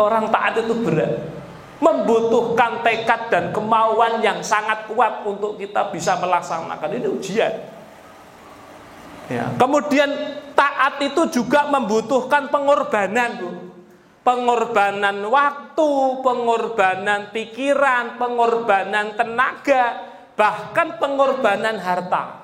Orang taat itu berat, membutuhkan tekad dan kemauan yang sangat kuat untuk kita bisa melaksanakan. Ini ujian. Ya. Kemudian taat itu juga membutuhkan pengorbanan, Bu. Pengorbanan waktu, pengorbanan pikiran, pengorbanan tenaga, bahkan pengorbanan harta.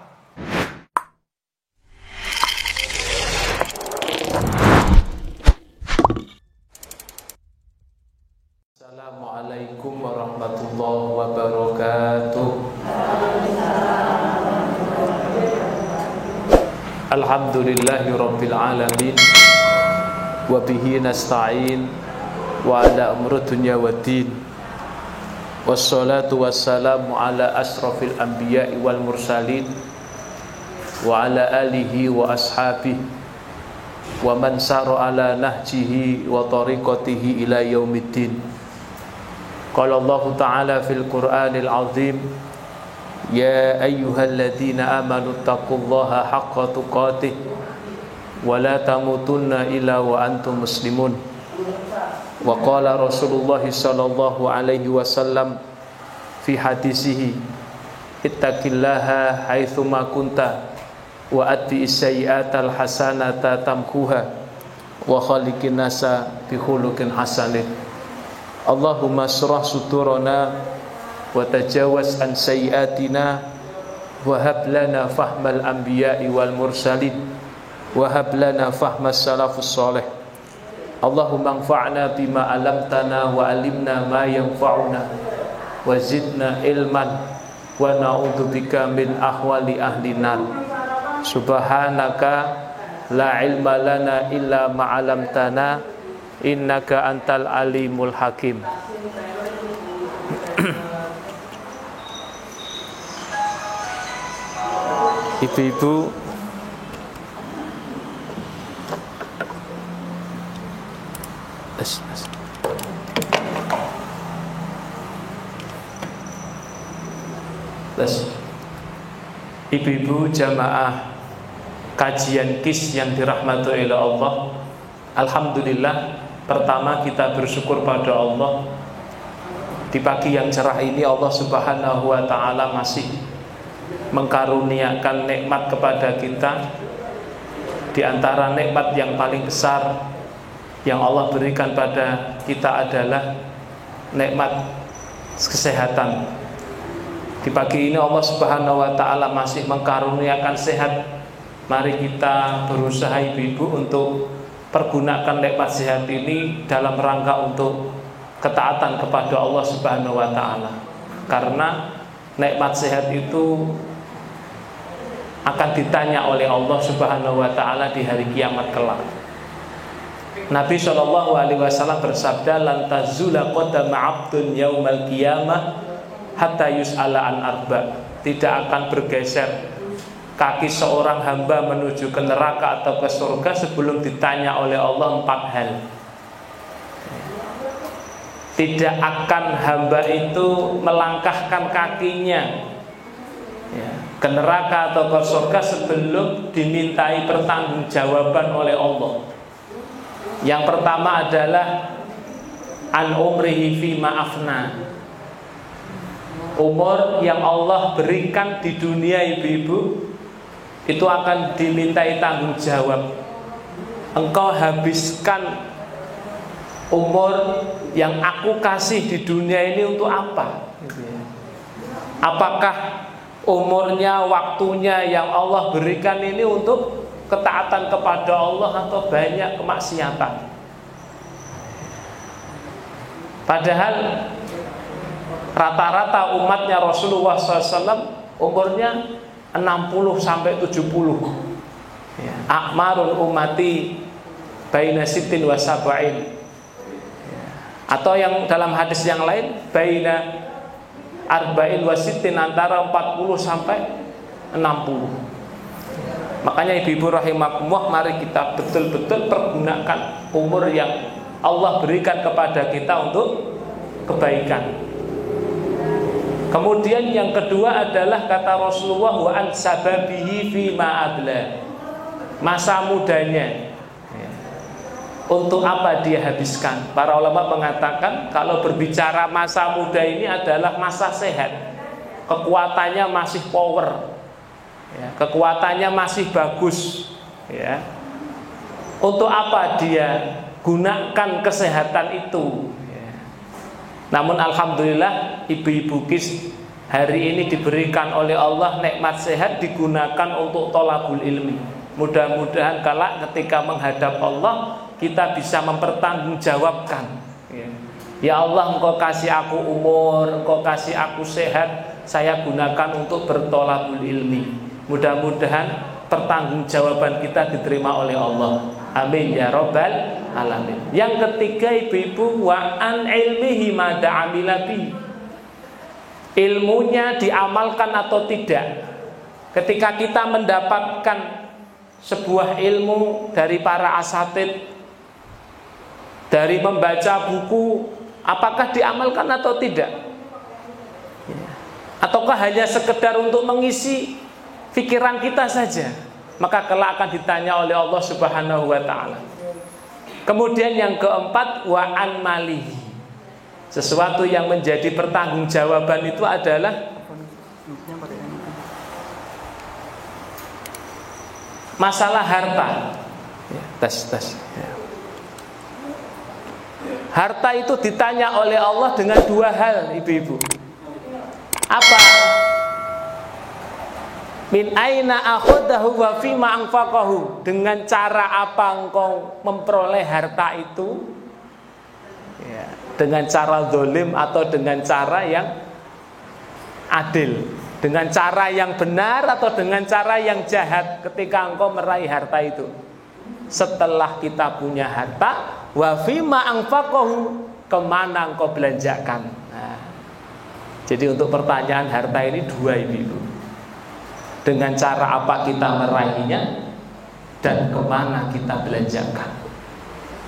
Assalamualaikum warahmatullahi wabarakatuh. Alhamdulillahi rabbil alamin, wa bihi nasta'in, wa ala umuri dunya waddin. Wassalatu wassalamu ala asrafil anbiya'i wal mursalin, wa ala alihi wa ashabihi, wa man sara ala nahjihi wa tariqatihi ila yaumiddin. Qala Allah Ta'ala fil Qur'anil Azim, ya ayyuhalladzina amanu taqullaha haqqa tuqatih wa la tamutunna illa wa antum muslimun. Wa qala Rasulullah sallallahu alaihi wasallam fi hadisihi, ittaqillaha haitsu ma kunta wa atbi'is sayyi'atal hasanata tamkuha wa khaliqin nasa bi khuluqin hasanin. Allahumma surah suturana wa tajawaz an sayyiatina wa hab lana fahmal anbiya'i wal mursalin wa hab lana fahmas salafus salih. Allahumma anfa'na bima alamtana wa alimna ma yanfa'una wa zidna ilman wa na'udzubika min ahwali ahli nar. Subhanaka la ilma lana illa ma 'allamtana innaka antal alimul hakim. Ibu-ibu, ibu-ibu jamaah kajian KIS yang dirahmati oleh Allah, alhamdulillah. Pertama kita bersyukur pada Allah, di pagi yang cerah ini Allah Subhanahu wa Ta'ala masih mengkaruniakan nikmat kepada kita. Di antara nikmat yang paling besar yang Allah berikan pada kita adalah nikmat kesehatan. Di pagi ini Allah Subhanahu wa Ta'ala masih mengkaruniakan sehat. Mari kita berusaha ibu-ibu untuk pergunakan nikmat sehat ini dalam rangka untuk ketaatan kepada Allah Subhanahu wa Ta'ala. Karena nikmat sehat itu akan ditanya oleh Allah Subhanahu wa Ta'ala di hari kiamat kelak. Nabi SAW bersabda, lan tazula qadama 'abdun yaumal qiyamah hatta yus'ala an arba. Tidak akan bergeser kaki seorang hamba menuju ke neraka atau ke surga sebelum ditanya oleh Allah 4 hal. Tidak akan hamba itu melangkahkan kakinya ke neraka atau ke surga sebelum dimintai pertanggungjawaban oleh Allah. Yang pertama adalah an umrihi fi ma'afna. Umur yang Allah berikan di dunia, ibu-ibu, itu akan dimintai tanggung jawab. Engkau habiskan umur yang aku kasih di dunia ini untuk apa? Apakah umurnya, waktunya yang Allah berikan ini untuk ketaatan kepada Allah atau banyak kemaksiatan? Padahal rata-rata umatnya Rasulullah SAW umurnya 60 sampai 70. Akmarul ummati baina sittin wa sab'in. Atau yang dalam hadis yang lain baina arba'in wa sittin, antara 40 sampai 60. Makanya ibu-ibu rahimakumullah, mari kita betul-betul pergunakan umur yang Allah berikan kepada kita untuk kebaikan. Kemudian yang kedua adalah kata Rasulullah, wa an sababihi fi ma'abla, masa mudanya. Untuk apa dia habiskan? Para ulama mengatakan kalau berbicara masa muda ini adalah masa sehat, kekuatannya masih power, ya, kekuatannya masih bagus, ya. Untuk apa dia gunakan kesehatan itu, ya. Namun alhamdulillah ibu-ibu KIS hari ini diberikan oleh Allah nikmat sehat, digunakan untuk thalabul ilmi. Mudah-mudahan kelak ketika menghadap Allah kita bisa mempertanggungjawabkan, ya. Ya Allah, Engkau kasih aku umur, Engkau kasih aku sehat, saya gunakan untuk berthalabul ilmi. Mudah-mudahan pertanggungjawaban kita diterima oleh Allah. Amin ya rabbal alamin. Yang ketiga ibu-ibu, wa an ilmihi ma da'amila bi. Ilmunya diamalkan atau tidak. Ketika kita mendapatkan sebuah ilmu dari para asatid, dari membaca buku, apakah diamalkan atau tidak? Ataukah hanya sekedar untuk mengisi pikiran kita saja? Maka kelak akan ditanya oleh Allah Subhanahu wa ta'ala. Kemudian yang keempat, wa an malihi. Sesuatu yang menjadi pertanggungjawaban itu adalah masalah harta. Ya, tes. Ya. Harta itu ditanya oleh Allah dengan dua hal, ibu-ibu. Apa? Min aina akhadahu wa fima anfaqahu. Dengan cara apa engkau memperoleh harta itu? Ya, dengan cara zalim atau dengan cara yang adil? Dengan cara yang benar atau dengan cara yang jahat ketika engkau meraih harta itu? Setelah kita punya harta, wa fima anfaqahu, kemana engkau belanjakan? Nah, jadi untuk pertanyaan harta ini dua, ibu-ibu. Dengan cara apa kita meraihnya dan kemana kita belanjakan,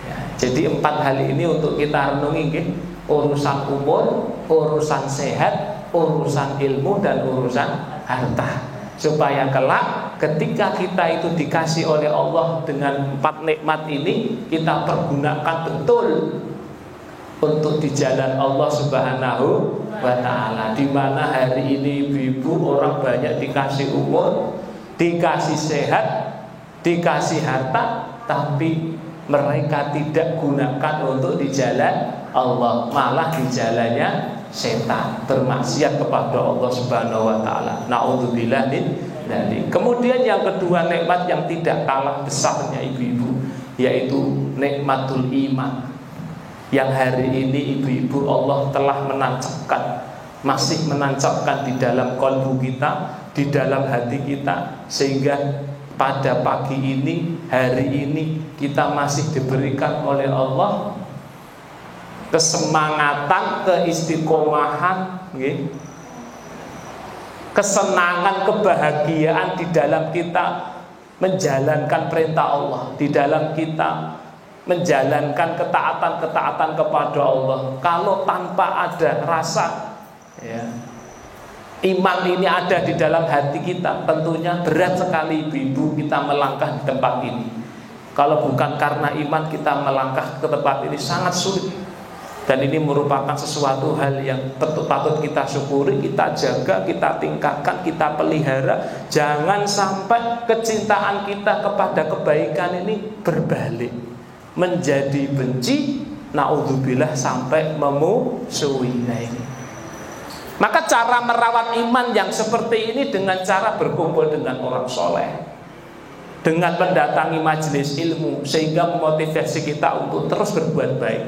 ya, jadi 4 hal ini untuk kita renungi, urusan umur, urusan sehat, urusan ilmu, dan urusan harta, supaya kelak ketika kita itu dikasih oleh Allah dengan 4 nikmat ini, kita pergunakan betul untuk di jalan Allah Subhanahu wa ta'ala. Di mana hari ini ibu-ibu orang banyak dikasih umur, dikasih sehat, dikasih harta, tapi mereka tidak gunakan untuk di jalan Allah, malah di jalannya setan, bermaksiat kepada Allah Subhanahu wa ta'ala. Na'udzubillah min dzalik. Kemudian yang kedua, nikmat yang tidak kalah besarnya ibu-ibu, yaitu nikmatul iman. Yang hari ini ibu-ibu Allah telah menancapkan, masih menancapkan di dalam kalbu kita, di dalam hati kita, sehingga pada pagi ini, hari ini, kita masih diberikan oleh Allah kesemangatan, keistiqomahan, kesenangan, kebahagiaan di dalam kita menjalankan perintah Allah, di dalam kita menjalankan ketaatan-ketaatan kepada Allah. Kalau tanpa ada rasa, ya, iman ini ada di dalam hati kita, tentunya berat sekali ibu-ibu kita melangkah di tempat ini. Kalau bukan karena iman kita melangkah ke tempat ini sangat sulit. Dan ini merupakan sesuatu hal yang patut kita syukuri, kita jaga, kita tingkatkan, kita pelihara. Jangan sampai kecintaan kita kepada kebaikan ini berbalik menjadi benci, naudzubillah, sampai memusuhi. Nah ini. Maka cara merawat iman yang seperti ini dengan cara berkumpul dengan orang soleh, dengan mendatangi majelis ilmu, sehingga memotivasi kita untuk terus berbuat baik.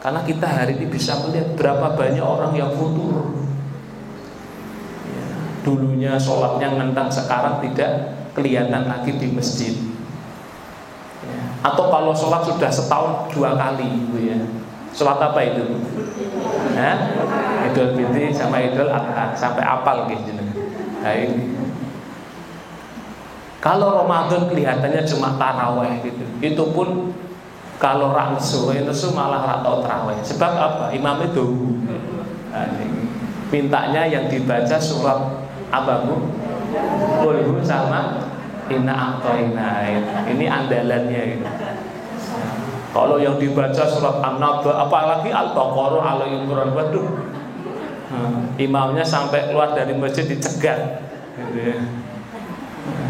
Karena kita hari ini bisa melihat berapa banyak orang yang futur, ya, dulunya sholatnya ngentang, sekarang tidak kelihatan lagi di masjid. Atau kalau sholat sudah setahun 2 kali, Bu, ya. Sholat apa itu? Idul Fitri sama Idul Adha, sampai apal gitu. Nah, ini. Kalau Ramadan kelihatannya cuma taraweh gitu. Itu pun kalau nesu malah ratau taraweh. Sebab apa? Imam itu mintanya yang dibaca surat apa, Bu? Qul sama Inna a'toina. Ini andalannya gitu. Kalau yang dibaca surat An-Naba, apalagi Al-Baqarah, Al-Imran, waduh, imamnya sampai keluar dari masjid dicegat. Gitu ya.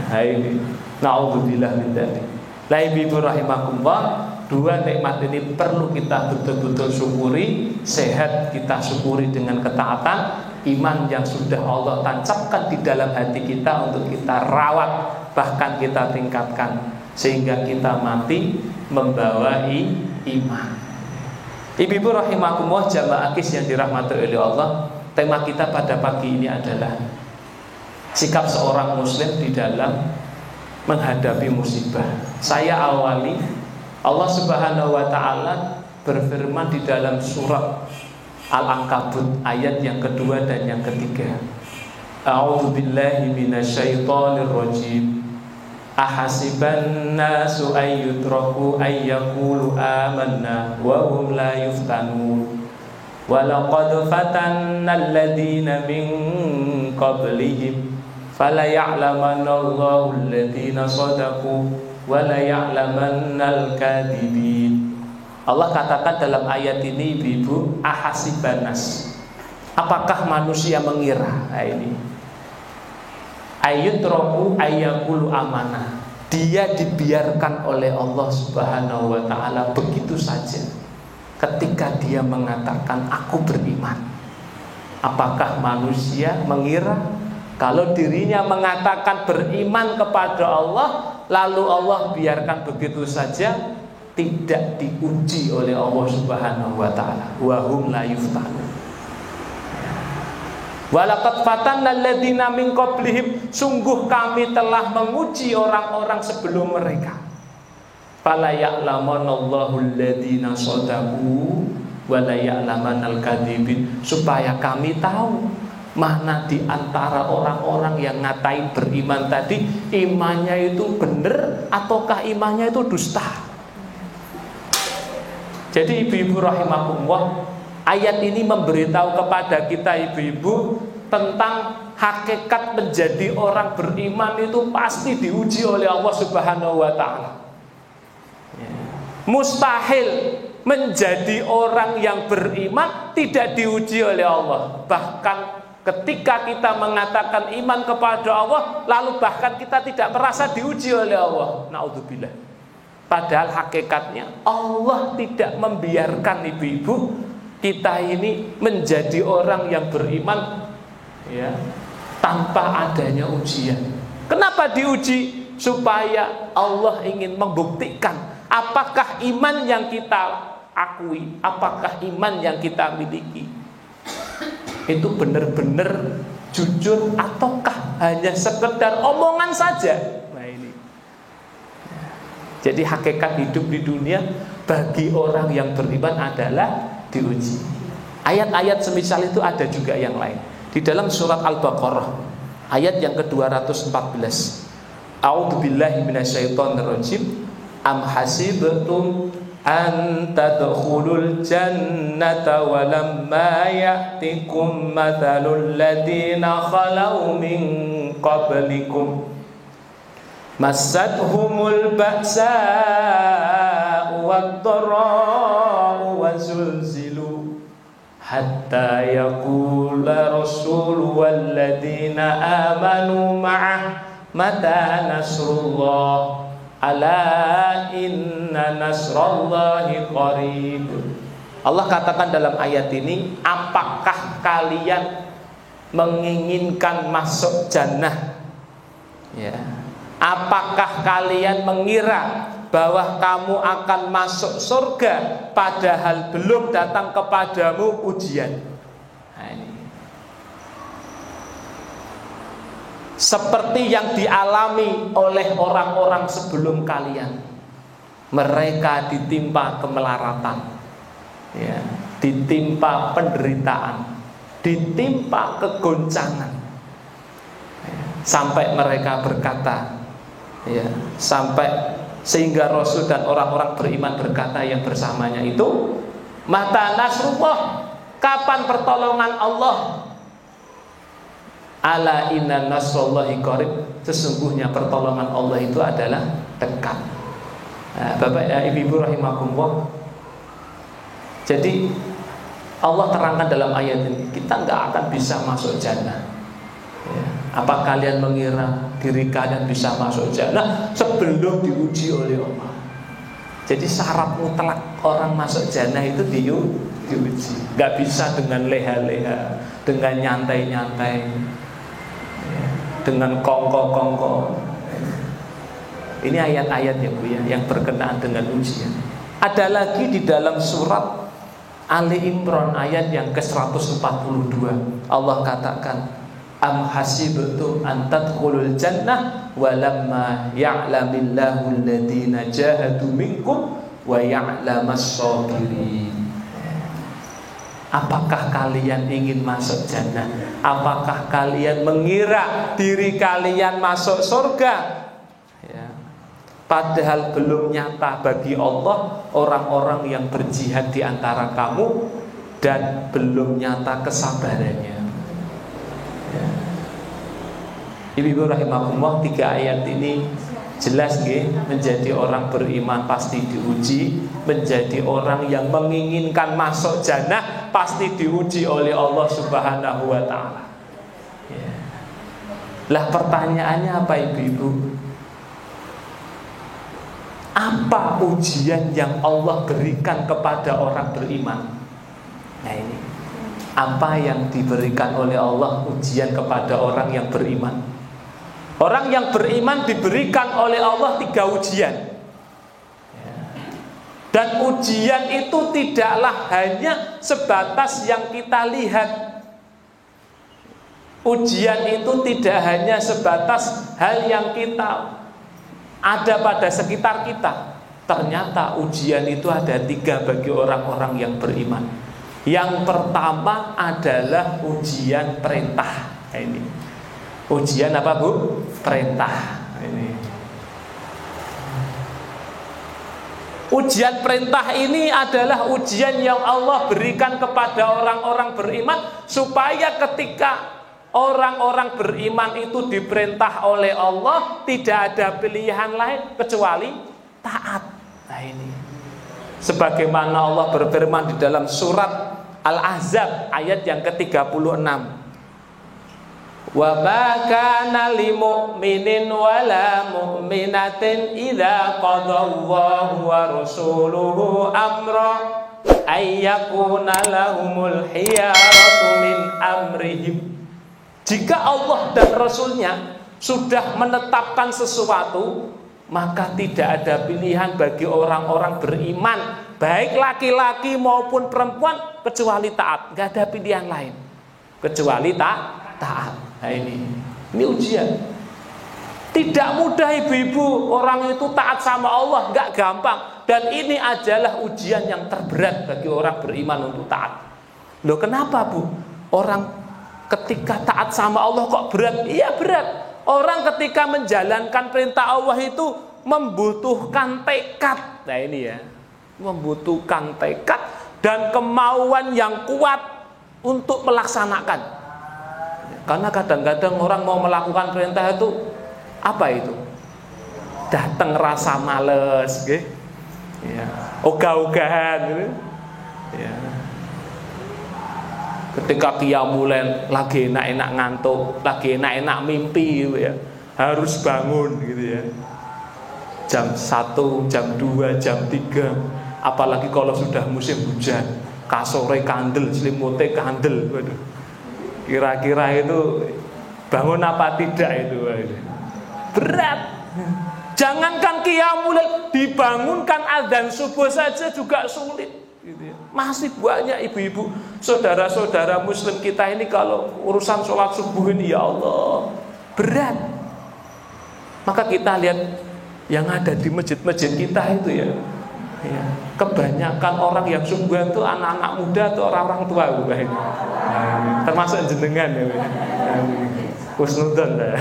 Nah ini, naudzubillah min dzalik. La ibu rahimakumullah, dua nikmat ini perlu kita betul-betul syukuri. Sehat kita syukuri dengan ketaatan, iman yang sudah Allah tancapkan di dalam hati kita untuk kita rawat, bahkan kita tingkatkan sehingga kita mati membawa iman. Ibu rahimakumullah, jamaah kis yang dirahmati oleh Allah, tema kita pada pagi ini adalah sikap seorang muslim di dalam menghadapi musibah. Saya awali, Allah Subhanahu wa taala berfirman di dalam surat Al-Ankabut ayat yang kedua dan yang ketiga. A'udzubillahi minasyaitonir rajim. Ahasiban nasu ayyutraku ayyaqulu amanna wa hum la yuftanun. Walaqad fatanna alladhina min qablihim fala ya'lamanna Allahu alladhina sadaqu wa la ya'lamanna al-kadhibin. Allah katakan dalam ayat ini, ibu-ibu, ahasibanas, apakah manusia mengira? Nah ini ayyutraku ayyaqulu amanah, dia dibiarkan oleh Allah Subhanahu wa taala begitu saja ketika dia mengatakan aku beriman. Apakah manusia mengira kalau dirinya mengatakan beriman kepada Allah, lalu Allah biarkan begitu saja, tidak diuji oleh Allah Subhanahu wa taala? Wa hum la yuftanun. Walaqad fatanna alladziina min qablihim, sungguh kami telah menguji orang-orang sebelum mereka. Fala ya'lamanallahu alladziina shadaqu wa la ya'lamanal kadzibin, supaya kami tahu mana di antara orang-orang yang ngatain beriman tadi imannya itu benar ataukah imannya itu dusta. Jadi ibu-ibu rahimakumullah, ayat ini memberitahu kepada kita ibu-ibu tentang hakikat menjadi orang beriman itu pasti diuji oleh Allah Subhanahu wa taala. Mustahil menjadi orang yang beriman tidak diuji oleh Allah. Bahkan ketika kita mengatakan iman kepada Allah, lalu bahkan kita tidak merasa diuji oleh Allah. Naudzubillah. Padahal hakikatnya Allah tidak membiarkan ibu-ibu kita ini menjadi orang yang beriman ya, tanpa adanya ujian. Kenapa diuji? Supaya Allah ingin membuktikan apakah iman yang kita akui, apakah iman yang kita miliki itu benar-benar jujur ataukah hanya sekedar omongan saja. Nah ini. Jadi hakikat hidup di dunia bagi orang yang beriman adalah diuji. Ayat-ayat semisal itu ada juga yang lain. Di dalam surat Al-Baqarah ayat yang ke-214. A'udzubillahi minasyaitonirrajim. Am hasibtum an tadkhulul jannata wa lamma ya'tikum mathalul ladzina khalau min qablikum massathumul ba'sa'u wad-dharra'u wa zulzilu hatta yaqula rasul walladzina amanu ma'ah mata nasrullah ala inna nasrallahi qarib. Allah katakan dalam ayat ini, apakah kalian menginginkan masuk jannah? Ya. Apakah kalian mengira bahwa kamu akan masuk surga padahal belum datang kepadamu ujian? Nah, ini. Seperti yang dialami oleh orang-orang sebelum kalian, mereka ditimpa kemelaratan, ya, ditimpa penderitaan, ditimpa kegoncangan, ya, sampai mereka berkata, ya, sampai sehingga Rasul dan orang-orang beriman berkata yang bersamanya itu, mata nasrullah, kapan pertolongan Allah? Ala inna nasrallahi qarib, sesungguhnya pertolongan Allah itu adalah dekat. Nah, Bapak Ibu rahimakumullah. Jadi Allah terangkan dalam ayat ini, kita nggak akan bisa masuk jannah. Ya. Apa kalian mengira diri kalian bisa masuk jannah sebelum diuji oleh Allah? Jadi syarat mutlak orang masuk jannah itu diuji. Nggak bisa dengan leha-leha, dengan nyantai-nyantai, ya, dengan kongko-kongko. Ini ayat-ayat ya Bu ya, yang berkenaan dengan ujian. Ada lagi di dalam surat Ali Imran ayat yang ke-142. Allah katakan, am hasibtum an tadkhulul jannah walamma ya'lamillahu alladziina jahadu minkum wa ya'lamas shabirin. Apakah kalian ingin masuk jannah? Apakah kalian mengira diri kalian masuk surga? Ya. Padahal belum nyata bagi Allah orang-orang yang berjihad di antara kamu dan belum nyata kesabarannya. Ya. Ibu rahimahumullah, 3 ayat ini jelas menjadi orang beriman pasti diuji, menjadi orang yang menginginkan masuk jannah pasti diuji oleh Allah Subhanahu wa taala. Ya. Lah pertanyaannya apa ibu-ibu? Apa ujian yang Allah berikan kepada orang beriman? Nah ini, apa yang diberikan oleh Allah ujian kepada orang yang beriman? Orang yang beriman diberikan oleh Allah 3 ujian. Dan ujian itu tidaklah hanya sebatas yang kita lihat. Ujian itu tidak hanya sebatas hal yang kita ada pada sekitar kita. Ternyata ujian itu ada 3 bagi orang-orang yang beriman. Yang pertama adalah ujian perintah. Nah, ini ujian apa Bu? Perintah. Ini ujian perintah ini adalah ujian yang Allah berikan kepada orang-orang beriman, supaya ketika orang-orang beriman itu diperintah oleh Allah, tidak ada pilihan lain kecuali taat. Nah ini, sebagaimana Allah berfirman di dalam surat Al-Ahzab ayat yang ke-36, wa ma kana lil mu'minin wala mu'minatin idza qadallahu wa rasuluhu amra ay yakuna lahumul khiyaratu min amrihim. Jika Allah dan Rasulnya sudah menetapkan sesuatu, maka tidak ada pilihan bagi orang-orang beriman, baik laki-laki maupun perempuan, kecuali taat. Gak ada pilihan lain kecuali taat. Nah ini ujian. Tidak mudah ibu-ibu, orang itu taat sama Allah, gak gampang. Dan ini adalah ujian yang terberat bagi orang beriman untuk taat. Loh kenapa Bu? Orang ketika taat sama Allah kok berat? Iya berat. Orang ketika menjalankan perintah Allah itu membutuhkan tekad. Nah ini ya, membutuhkan tekad dan kemauan yang kuat untuk melaksanakan. Karena kadang-kadang orang mau melakukan perintah itu apa itu? Datang rasa males, ya, ogah-ogahan, gitu. Ya. Ketika qiyamulail lagi enak-enak ngantuk, lagi enak-enak mimpi gitu ya, harus bangun gitu ya. Jam 1, jam 2, jam 3, apalagi kalau sudah musim hujan, kasore kandel, selimute kandel. Waduh. Kira-kira itu bangun apa tidak itu? Berat. Jangankan qiyamulail, dibangunkan azan subuh saja juga sulit gitu ya. Masih banyak ibu-ibu, saudara-saudara muslim kita ini kalau urusan sholat subuh ini ya Allah berat. Maka kita lihat yang ada di masjid-masjid kita itu ya, kebanyakan orang yang subuhan itu anak-anak muda atau orang-orang tua termasuk jenengan ya, husnudzon ya.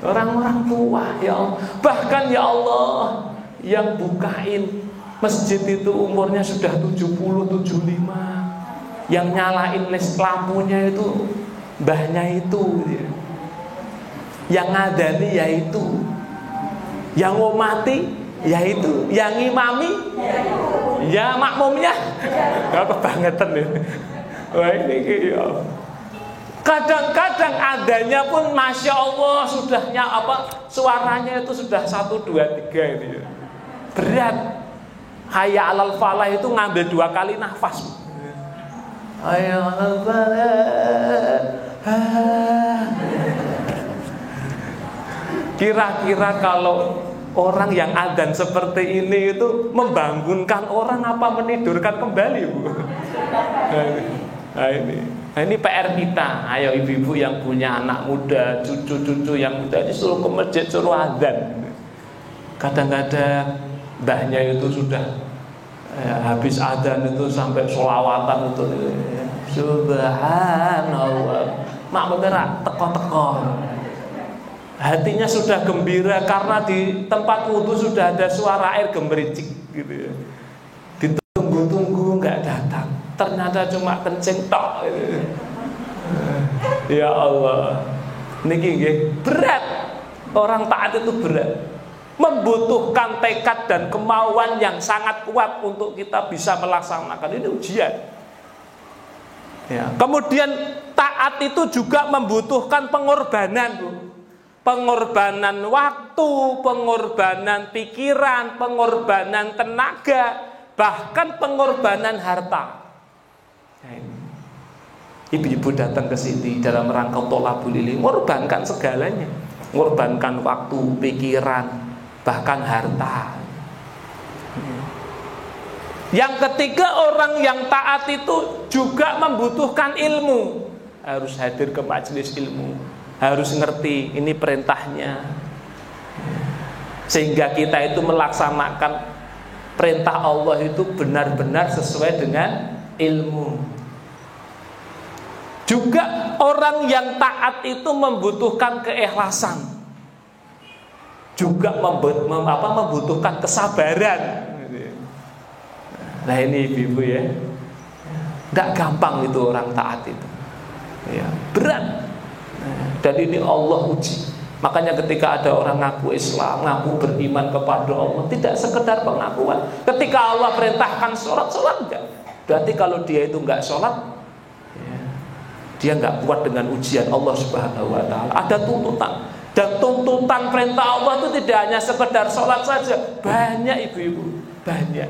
Orang-orang tua ya Allah. Bahkan ya Allah, yang bukain masjid itu umurnya sudah 70, 75. Yang nyalain lampunya itu mbahnya itu ya. Yang ngadani ya itu, yang ngomati Ya itu, yang ngimami, ya makmumnya. Gak kebangetan ya. Wah ini ya. Kadang-kadang adanya pun Masya Allah sudahnya suaranya itu sudah 1, 2, 3 ini ya. Berat. Hayya 'alal falah itu ngambil 2 kali nafas. Hayya 'alal falah. Kira-kira kalau orang yang adzan seperti ini itu membangunkan orang apa menidurkan kembali, Bu? Nah ini PR kita. Ayo ibu-ibu yang punya anak muda, cucu-cucu yang muda, disuruh ke masjid, suruh adzan. Kadang-kadang mbahnya itu sudah habis adzan itu sampai sholawatan itu, subhanallah, mak beneran teko-teko. Hatinya sudah gembira karena di tempat wudhu sudah ada suara air gemericik gitu ya. Ditunggu-tunggu nggak datang, ternyata cuma kencing tok gitu. Ya Allah, niki berat. Orang taat itu berat, membutuhkan tekad dan kemauan yang sangat kuat untuk kita bisa melaksanakan. Ini ujian ya. Kemudian taat itu juga membutuhkan pengorbanan, Bu. Pengorbanan waktu, pengorbanan pikiran, pengorbanan tenaga, bahkan pengorbanan harta. Nah, ibu-ibu datang ke sini dalam rangka tholabul ilmi, mengorbankan segalanya, mengorbankan waktu, pikiran, bahkan harta. Yang ketiga, orang yang taat itu juga membutuhkan ilmu, harus hadir ke majelis ilmu, harus ngerti ini perintahnya, sehingga kita itu melaksanakan perintah Allah itu benar-benar sesuai dengan ilmu. Juga orang yang taat itu membutuhkan keikhlasan, juga membutuhkan kesabaran. Nah ini ibu-ibu ya, tidak gampang itu orang taat itu ya, berat. Dan ini Allah uji. Makanya ketika ada orang ngaku Islam, ngaku beriman kepada Allah, tidak sekedar pengakuan. Ketika Allah perintahkan sholat enggak. Berarti kalau dia itu enggak sholat ya, dia enggak kuat dengan ujian Allah Subhanahu wa ta'ala. Ada tuntutan. Dan tuntutan perintah Allah itu tidak hanya sekedar sholat saja. Banyak ibu-ibu, banyak.